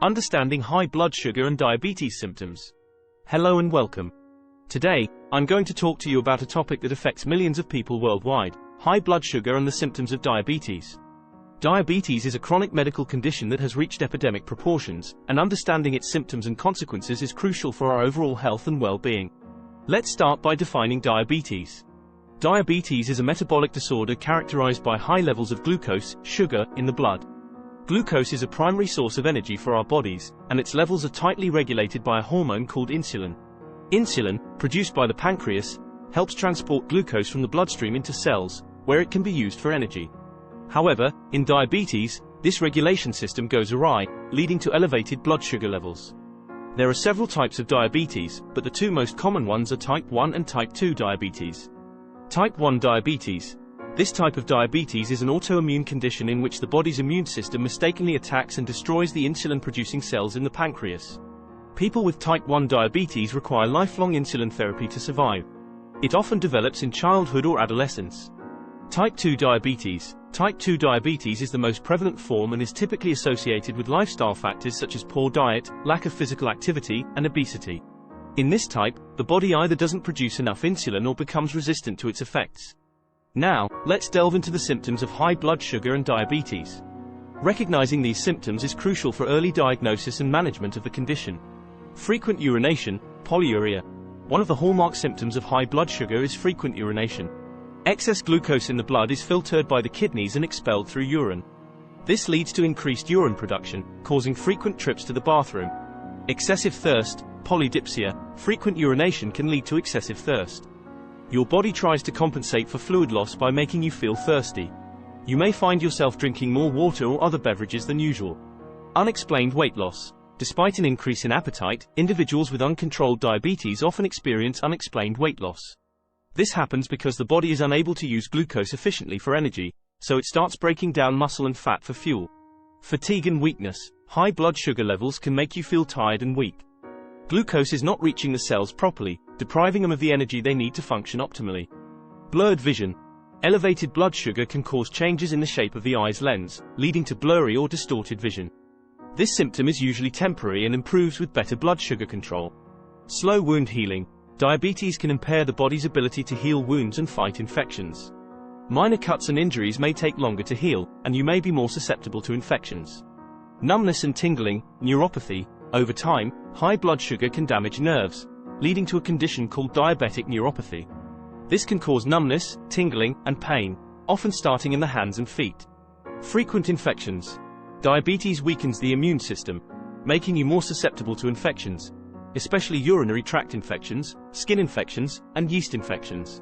Understanding high blood sugar and diabetes symptoms. Hello and welcome. Today, I'm going to talk to you about a topic that affects millions of people worldwide: high blood sugar and the symptoms of diabetes. Diabetes is a chronic medical condition that has reached epidemic proportions, and understanding its symptoms and consequences is crucial for our overall health and well-being. Let's start by defining diabetes. Diabetes is a metabolic disorder characterized by high levels of glucose, sugar, in the blood. Glucose is a primary source of energy for our bodies, and its levels are tightly regulated by a hormone called insulin. Insulin, produced by the pancreas, helps transport glucose from the bloodstream into cells, where it can be used for energy. However, in diabetes, this regulation system goes awry, leading to elevated blood sugar levels. There are several types of diabetes, but the two most common ones are type 1 and type 2 diabetes. Type 1 diabetes. This type of diabetes is an autoimmune condition in which the body's immune system mistakenly attacks and destroys the insulin-producing cells in the pancreas. People with type 1 diabetes require lifelong insulin therapy to survive. It often develops in childhood or adolescence. Type 2 diabetes. Type 2 diabetes is the most prevalent form and is typically associated with lifestyle factors such as poor diet, lack of physical activity, and obesity. In this type, the body either doesn't produce enough insulin or becomes resistant to its effects. Now, let's delve into the symptoms of high blood sugar and diabetes. Recognizing these symptoms is crucial for early diagnosis and management of the condition. Frequent urination, polyuria. One of the hallmark symptoms of high blood sugar is frequent urination. Excess glucose in the blood is filtered by the kidneys and expelled through urine. This leads to increased urine production, causing frequent trips to the bathroom. Excessive thirst, polydipsia. Frequent urination can lead to excessive thirst. Your body tries to compensate for fluid loss by making you feel thirsty. You may find yourself drinking more water or other beverages than usual. Unexplained weight loss. Despite an increase in appetite, individuals with uncontrolled diabetes often experience unexplained weight loss. This happens because the body is unable to use glucose efficiently for energy, so it starts breaking down muscle and fat for fuel. Fatigue and weakness. High blood sugar levels can make you feel tired and weak. Glucose is not reaching the cells properly, depriving them of the energy they need to function optimally. Blurred vision. Elevated blood sugar can cause changes in the shape of the eye's lens, leading to blurry or distorted vision. This symptom is usually temporary and improves with better blood sugar control. Slow wound healing. Diabetes can impair the body's ability to heal wounds and fight infections. Minor cuts and injuries may take longer to heal, and you may be more susceptible to infections. Numbness and tingling, neuropathy. Over time, high blood sugar can damage nerves, leading to a condition called diabetic neuropathy. This can cause numbness, tingling, and pain, often starting in the hands and feet. Frequent infections. Diabetes weakens the immune system, making you more susceptible to infections, especially urinary tract infections, skin infections, and yeast infections.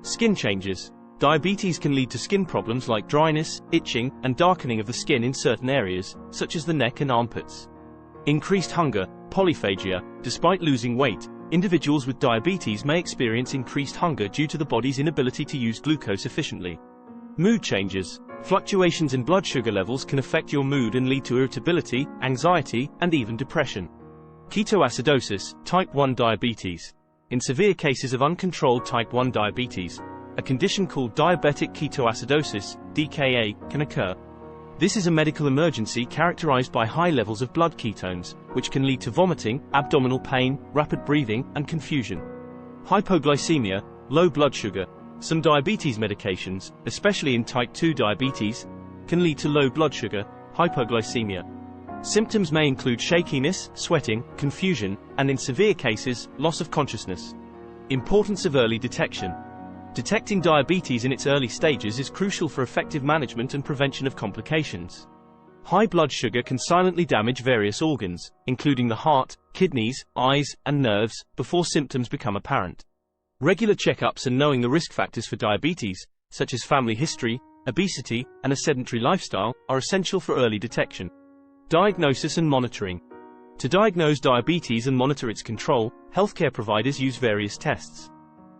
Skin changes. Diabetes can lead to skin problems like dryness, itching, and darkening of the skin in certain areas, such as the neck and armpits. Increased hunger, polyphagia. Despite losing weight, individuals with diabetes may experience increased hunger due to the body's inability to use glucose efficiently. Mood changes. Fluctuations in blood sugar levels can affect your mood and lead to irritability, anxiety, and even depression. Ketoacidosis, type 1 diabetes. In severe cases of uncontrolled type 1 diabetes, a condition called diabetic ketoacidosis, DKA, can occur. This is a medical emergency characterized by high levels of blood ketones, which can lead to vomiting, abdominal pain, rapid breathing, and confusion. Hypoglycemia, low blood sugar. Some diabetes medications, especially in type 2 diabetes, can lead to low blood sugar, hypoglycemia. Symptoms may include shakiness, sweating, confusion, and in severe cases, loss of consciousness. Importance of early detection. Detecting diabetes in its early stages is crucial for effective management and prevention of complications. High blood sugar can silently damage various organs, including the heart, kidneys, eyes, and nerves, before symptoms become apparent. Regular checkups and knowing the risk factors for diabetes, such as family history, obesity, and a sedentary lifestyle, are essential for early detection. Diagnosis and monitoring. To diagnose diabetes and monitor its control, healthcare providers use various tests.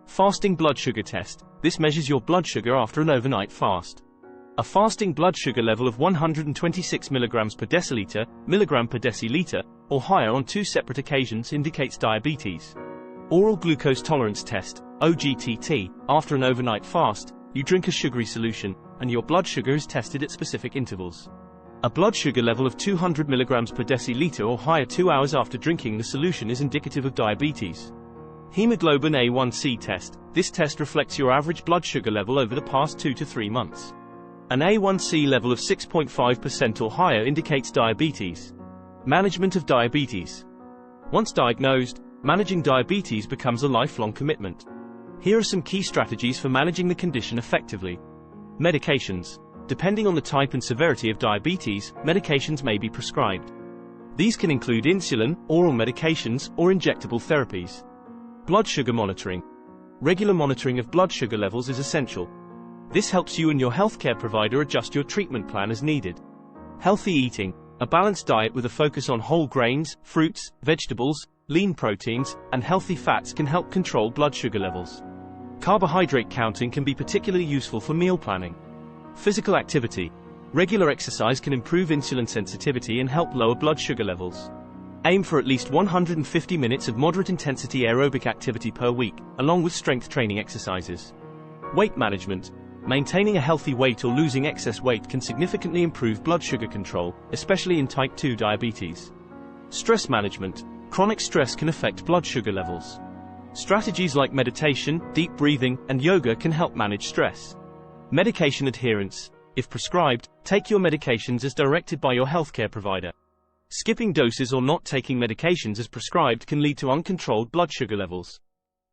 Fasting blood sugar test. This measures your blood sugar after an overnight fast. A fasting blood sugar level of 126 mg per deciliter, milligram per deciliter, or higher on 2 separate occasions indicates diabetes. Oral glucose tolerance test, OGTT. After an overnight fast, you drink a sugary solution, and your blood sugar is tested at specific intervals. A blood sugar level of 200 mg per deciliter or higher 2 hours after drinking the solution is indicative of diabetes. Hemoglobin A1C test. This test reflects your average blood sugar level over the past 2 to 3 months. An A1C level of 6.5% or higher indicates diabetes. Management of diabetes. Once diagnosed, managing diabetes becomes a lifelong commitment. Here are some key strategies for managing the condition effectively. Medications. Depending on the type and severity of diabetes, medications may be prescribed. These can include insulin, oral medications, or injectable therapies. Blood sugar monitoring. Regular monitoring of blood sugar levels is essential. This helps you and your healthcare provider adjust your treatment plan as needed. Healthy eating. A balanced diet with a focus on whole grains, fruits, vegetables, lean proteins, and healthy fats can help control blood sugar levels. Carbohydrate counting can be particularly useful for meal planning. Physical activity. Regular exercise can improve insulin sensitivity and help lower blood sugar levels. Aim for at least 150 minutes of moderate intensity aerobic activity per week, along with strength training exercises. Weight management. Maintaining a healthy weight or losing excess weight can significantly improve blood sugar control, especially in type 2 diabetes. Stress management. Chronic stress can affect blood sugar levels. Strategies like meditation, deep breathing, and yoga can help manage stress. Medication adherence. If prescribed, take your medications as directed by your healthcare provider. Skipping doses or not taking medications as prescribed can lead to uncontrolled blood sugar levels.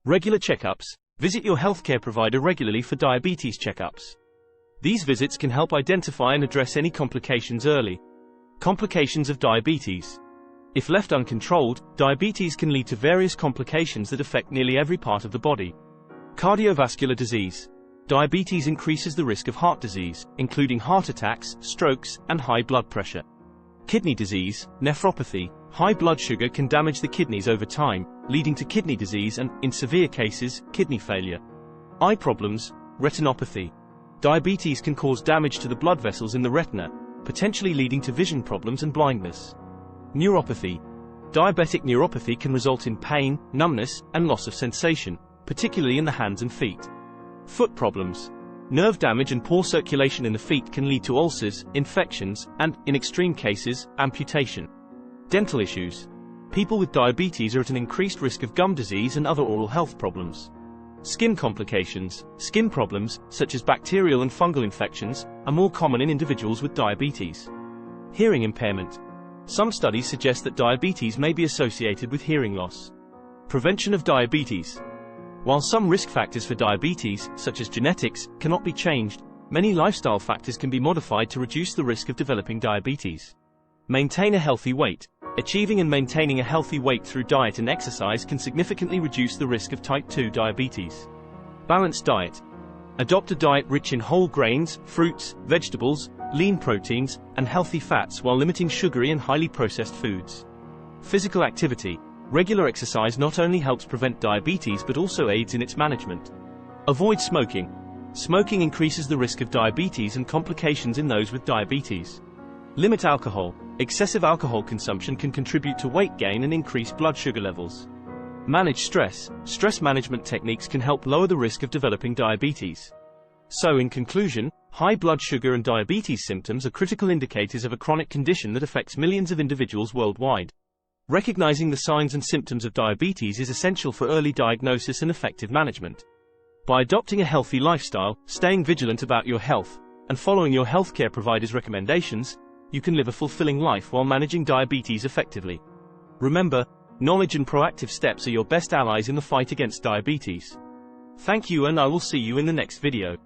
Regular checkups. Visit your healthcare provider regularly for diabetes checkups. These visits can help identify and address any complications early. Complications of diabetes. If left uncontrolled, diabetes can lead to various complications that affect nearly every part of the body. Cardiovascular disease. Diabetes increases the risk of heart disease, including heart attacks, strokes, and high blood pressure. Kidney disease, nephropathy. High blood sugar can damage the kidneys over time, leading to kidney disease and, in severe cases, kidney failure. Eye problems, retinopathy. Diabetes can cause damage to the blood vessels in the retina, potentially leading to vision problems and blindness. Neuropathy. Diabetic neuropathy can result in pain, numbness, and loss of sensation, particularly in the hands and feet. Foot problems. Nerve damage and poor circulation in the feet can lead to ulcers, infections, and, in extreme cases, amputation. Dental issues. People with diabetes are at an increased risk of gum disease and other oral health problems. Skin complications. Skin problems, such as bacterial and fungal infections, are more common in individuals with diabetes. Hearing impairment. Some studies suggest that diabetes may be associated with hearing loss. Prevention of diabetes. While some risk factors for diabetes, such as genetics, cannot be changed, many lifestyle factors can be modified to reduce the risk of developing diabetes. Maintain a healthy weight. Achieving and maintaining a healthy weight through diet and exercise can significantly reduce the risk of type 2 diabetes. Balanced diet. Adopt a diet rich in whole grains, fruits, vegetables, lean proteins, and healthy fats while limiting sugary and highly processed foods. Physical activity. Regular exercise not only helps prevent diabetes but also aids in its management. Avoid smoking. Smoking increases the risk of diabetes and complications in those with diabetes. Limit alcohol. Excessive alcohol consumption can contribute to weight gain and increase blood sugar levels. Manage stress. Stress management techniques can help lower the risk of developing diabetes. So in conclusion, high blood sugar and diabetes symptoms are critical indicators of a chronic condition that affects millions of individuals worldwide. Recognizing the signs and symptoms of diabetes is essential for early diagnosis and effective management. By adopting a healthy lifestyle, staying vigilant about your health, and following your healthcare provider's recommendations, you can live a fulfilling life while managing diabetes effectively. Remember, knowledge and proactive steps are your best allies in the fight against diabetes. Thank you, and I will see you in the next video.